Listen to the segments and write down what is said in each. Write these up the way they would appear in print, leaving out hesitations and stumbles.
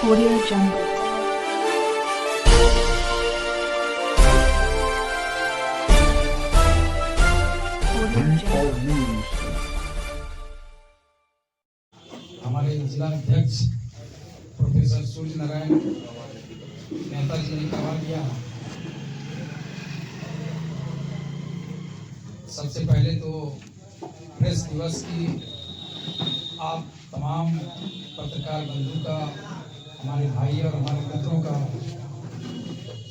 Audio Jungle. Audio Jungle. हमारे जिला अध्यक्ष प्रोफेसर सूर्य नारायण मेहता जी ने करवा दिया। सबसे पहले तो प्रेस दिवस की आप तमाम पत्रकार बंधु का, हमारे भाई और हमारे मित्रों का,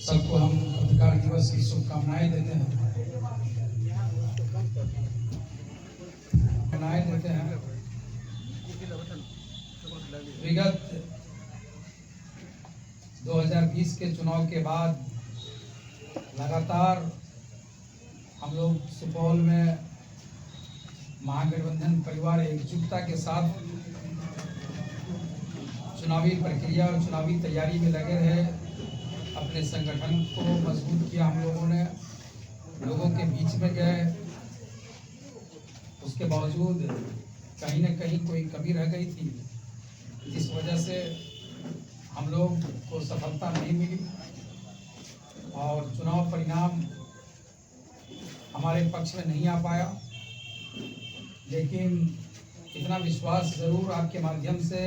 सबको हम पत्रकार दिवस की शुभकामनाएं देते हैं। विगत 2020 के चुनाव के बाद लगातार हम लोग सुपौल में महागठबंधन परिवार एकजुटता के साथ चुनावी प्रक्रिया और चुनावी तैयारी में लगे रहे। अपने संगठन को मजबूत किया हम लोगों ने, लोगों के बीच में गए। उसके बावजूद कहीं न कहीं कोई कमी रह गई थी, जिस वजह से हम लोग को सफलता नहीं मिली और चुनाव परिणाम हमारे पक्ष में नहीं आ पाया। लेकिन इतना विश्वास ज़रूर आपके माध्यम से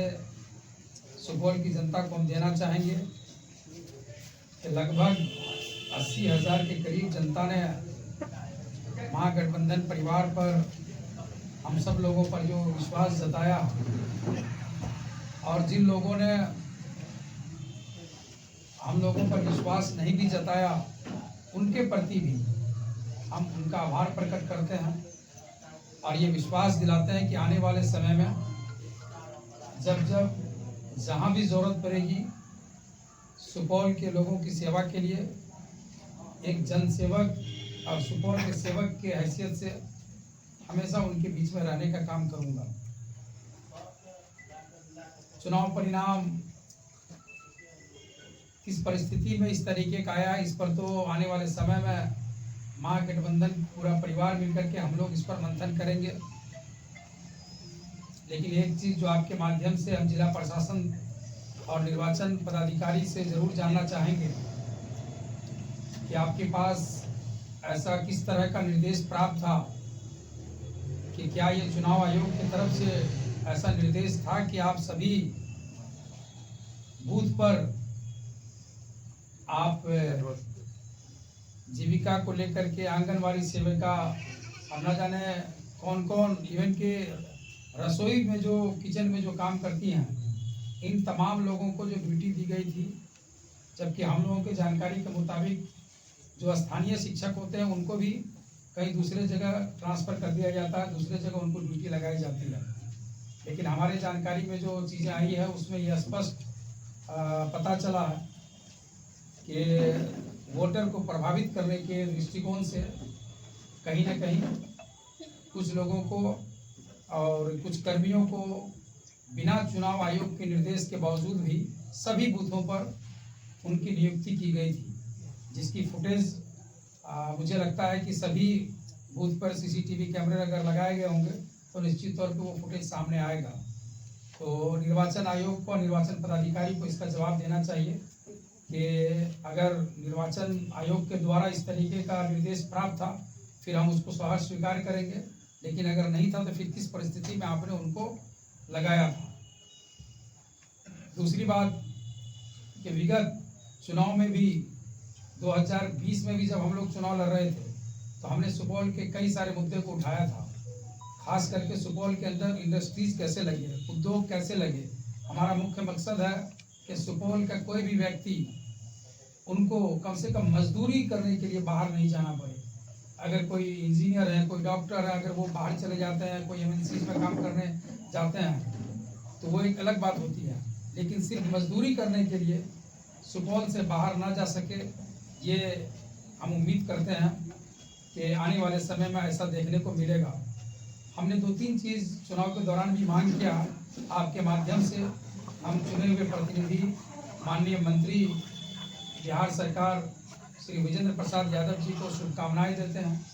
सुपौल की जनता को हम देना चाहेंगे कि लगभग 80,000 के करीब जनता ने महागठबंधन परिवार पर, हम सब लोगों पर जो विश्वास जताया, और जिन लोगों ने हम लोगों पर विश्वास नहीं भी जताया, उनके प्रति भी हम उनका आभार प्रकट करते हैं और ये विश्वास दिलाते हैं कि आने वाले समय में जब जहाँ भी ज़रूरत पड़ेगी, सुपौल के लोगों की सेवा के लिए एक जनसेवक और सुपौल के सेवक की हैसियत से हमेशा उनके बीच में रहने का काम करूँगा। चुनाव परिणाम किस परिस्थिति में इस तरीके का आया, इस पर तो आने वाले समय में महागठबंधन पूरा परिवार मिलकर के हम लोग इस पर मंथन करेंगे। लेकिन एक चीज़ जो आपके माध्यम से हम जिला प्रशासन और निर्वाचन पदाधिकारी से ज़रूर जानना चाहेंगे कि आपके पास ऐसा किस तरह का निर्देश प्राप्त था, कि क्या ये चुनाव आयोग की तरफ से ऐसा निर्देश था कि आप सभी बूथ पर आप जीविका को लेकर के आंगनवाड़ी सेविका, अब न जाने कौन कौन, इवन के रसोई में जो किचन में जो काम करती हैं, इन तमाम लोगों को जो ड्यूटी दी गई थी, जबकि हम लोगों के जानकारी के मुताबिक जो स्थानीय शिक्षक होते हैं उनको भी कहीं दूसरे जगह ट्रांसफ़र कर दिया जाता है, दूसरे जगह उनको ड्यूटी लगाई जाती है। लेकिन हमारे जानकारी में जो चीज़ें आई है उसमें यह स्पष्ट पता चला है कि वोटर को प्रभावित करने के दृष्टिकोण से कहीं न कहीं कुछ लोगों को और कुछ कर्मियों को बिना चुनाव आयोग के निर्देश के बावजूद भी सभी बूथों पर उनकी नियुक्ति की गई थी, जिसकी फुटेज मुझे लगता है कि सभी बूथ पर सीसीटीवी कैमरे अगर लगाए गए होंगे तो निश्चित तौर पर वो फुटेज सामने आएगा। तो निर्वाचन आयोग को, निर्वाचन पदाधिकारी को इसका जवाब देना चाहिए कि अगर निर्वाचन आयोग के द्वारा इस तरीके का निर्देश प्राप्त था, फिर हम उसको सहर्ष स्वीकार करेंगे। लेकिन अगर नहीं था तो फिर किस परिस्थिति में आपने उनको लगाया था। दूसरी बात कि विगत चुनाव में भी 2020 में भी जब हम लोग चुनाव लड़ रहे थे तो हमने सुपौल के कई सारे मुद्दे को उठाया था। खास करके सुपौल के अंदर इंडस्ट्रीज कैसे लगे, उद्योग कैसे लगे। हमारा मुख्य मकसद है कि सुपौल का कोई भी व्यक्ति उनको कम से कम मजदूरी करने के लिए बाहर नहीं जाना पड़े। अगर कोई इंजीनियर है, कोई डॉक्टर है, अगर वो बाहर चले जाते हैं, कोई MNCs में काम करने जाते हैं तो वो एक अलग बात होती है। लेकिन सिर्फ मजदूरी करने के लिए सुपौल से बाहर ना जा सके, ये हम उम्मीद करते हैं कि आने वाले समय में ऐसा देखने को मिलेगा। हमने 2-3 चीज़ चुनाव के दौरान भी मांग किया आपके माध्यम से। हम चुने हुए प्रतिनिधि माननीय मंत्री बिहार सरकार श्री विजेंद्र प्रसाद यादव जी को शुभकामनाएं देते हैं।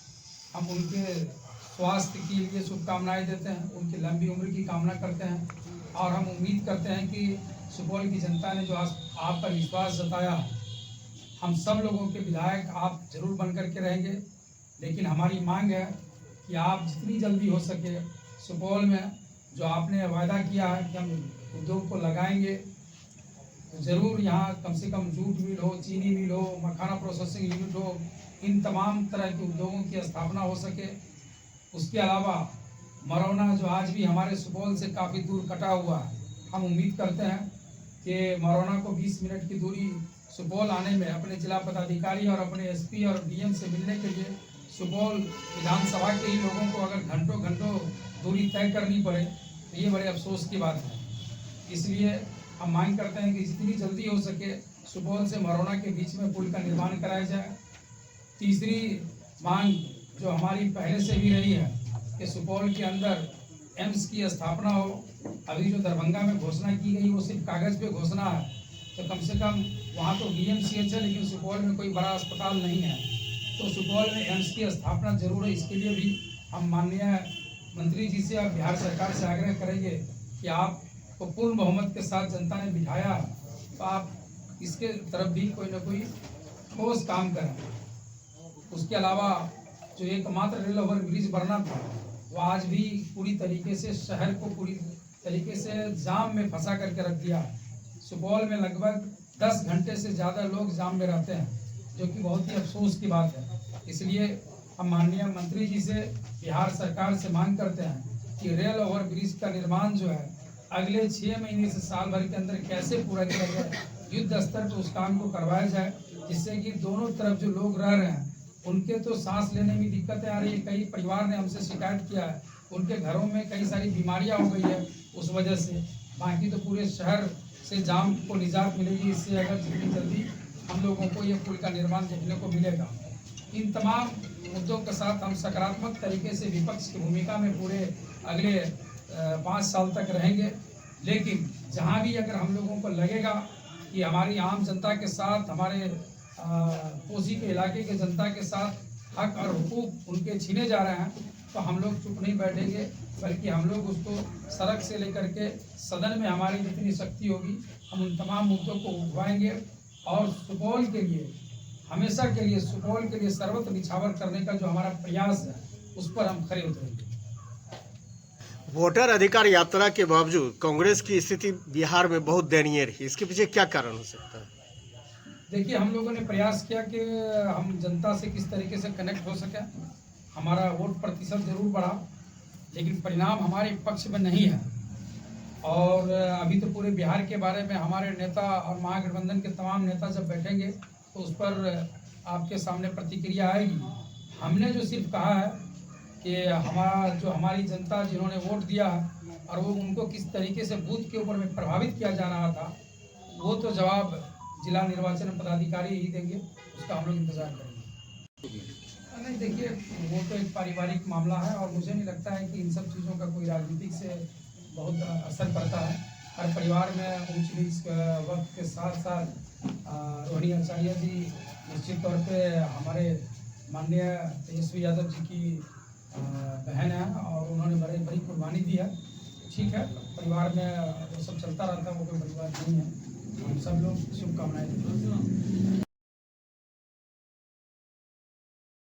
हम उनके स्वास्थ्य के लिए शुभकामनाएं देते हैं, उनकी लंबी उम्र की कामना करते हैं। और हम उम्मीद करते हैं कि सुपौल की जनता ने जो आज आप पर विश्वास जताया, हम सब लोगों के विधायक आप जरूर बन कर के रहेंगे। लेकिन हमारी मांग है कि आप जितनी जल्दी हो सके सुपौल में जो आपने वायदा किया है कि हम उद्योग को लगाएंगे, तो ज़रूर यहाँ कम से कम जूट मिल हो, चीनी मिल हो, मखाना प्रोसेसिंग यूनिट हो, इन तमाम तरह के उद्योगों की स्थापना हो सके। उसके अलावा मरौना जो आज भी हमारे सुपौल से काफ़ी दूर कटा हुआ है, हम उम्मीद करते हैं कि मरौना को 20 मिनट की दूरी सुपौल आने में अपने जिला पदाधिकारी और अपने एसपी और डीएम से मिलने के लिए सुपौल विधानसभा के ही लोगों को अगर घंटों घंटों दूरी तय करनी पड़े तो ये बड़े अफसोस की बात है। इसलिए हम मांग करते हैं कि जितनी जल्दी हो सके सुपौल से मरौना के बीच में पुल का निर्माण कराया जाए। तीसरी मांग जो हमारी पहले से भी रही है कि सुपौल के अंदर एम्स की स्थापना हो। अभी जो दरभंगा में घोषणा की गई वो सिर्फ कागज़ पे घोषणा है, तो कम से कम वहाँ तो डीएमसीएच है, लेकिन सुपौल में कोई बड़ा अस्पताल नहीं है, तो सुपौल में एम्स की स्थापना जरूर है। इसके लिए भी हम माननीय मंत्री जी से और बिहार सरकार से आग्रह करेंगे कि आपको पूर्ण बहुमत के साथ जनता ने बिठाया, तो आप इसके तरफ भी कोई ना कोई ठोस काम करें। उसके अलावा जो एकमात्र रेल ओवर ब्रिज बनना था वो आज भी पूरी तरीके से शहर को पूरी तरीके से जाम में फंसा करके रख दिया। सुपौल में लगभग 10 घंटे से ज़्यादा लोग जाम में रहते हैं, जो कि बहुत ही अफसोस की बात है। इसलिए हम माननीय मंत्री जी से बिहार सरकार से मांग करते हैं कि रेल ओवर ब्रिज का निर्माण जो है अगले 6 महीने से साल भर के अंदर कैसे पूरा किया जाए, युद्ध स्तर पर उस काम को करवाया जाए, जिससे कि दोनों तरफ जो लोग रह रहे हैं उनके तो सांस लेने में दिक्कतें आ रही है। कई परिवार ने हमसे शिकायत किया है, उनके घरों में कई सारी बीमारियां हो गई है उस वजह से। बाकी तो पूरे शहर से जाम को निजात मिलेगी इससे, अगर जितनी जल्दी हम लोगों को ये पुल का निर्माण देखने को मिलेगा। इन तमाम मुद्दों के साथ हम सकारात्मक तरीके से विपक्ष की भूमिका में पूरे अगले 5 साल तक रहेंगे। लेकिन जहाँ भी अगर हम लोगों को लगेगा कि हमारी आम जनता के साथ, हमारे कोसी के इलाके के जनता के साथ हक और हुकूक उनके छीने जा रहे हैं, तो हम लोग चुप नहीं बैठेंगे, बल्कि हम लोग उसको सड़क से लेकर के सदन में हमारी जितनी शक्ति होगी हम उन तमाम मुद्दों को उठवाएंगे और सुपौल के लिए, हमेशा के लिए सुपौल के लिए सर्वत्र निछावर करने का जो हमारा प्रयास है उस पर हम खरे उतरेंगे। वोटर अधिकार यात्रा के बावजूद कांग्रेस की स्थिति बिहार में बहुत दयनीय रही, इसके पीछे क्या कारण हो सकता है? देखिए, हम लोगों ने प्रयास किया कि हम जनता से किस तरीके से कनेक्ट हो सके। हमारा वोट प्रतिशत जरूर बढ़ा, लेकिन परिणाम हमारे पक्ष में नहीं है। और अभी तो पूरे बिहार के बारे में हमारे नेता और महागठबंधन के तमाम नेता जब बैठेंगे तो उस पर आपके सामने प्रतिक्रिया आएगी। हमने जो सिर्फ कहा है कि हमारी जनता जिन्होंने वोट दिया और वो उनको किस तरीके से बूथ के ऊपर में प्रभावित किया जा रहा था, वो तो जवाब जिला निर्वाचन पदाधिकारी ही देंगे, उसका हम लोग इंतजार करेंगे। नहीं, देखिए, वो तो एक पारिवारिक मामला है और मुझे नहीं लगता है कि इन सब चीज़ों का कोई राजनीतिक से बहुत असर पड़ता है। हर परिवार में ऊंच नीच वक्त के साथ साथ रोहिणी आचार्य जी निश्चित तौर पे हमारे माननीय तेजस्वी यादव जी की बहन है और उन्होंने बड़ी कुर्बानी दी है। ठीक है, परिवार में वो सब चलता रहता है, वो कोई परिवार नहीं है। हम सब लोग शुभकामनाएं देते हैं।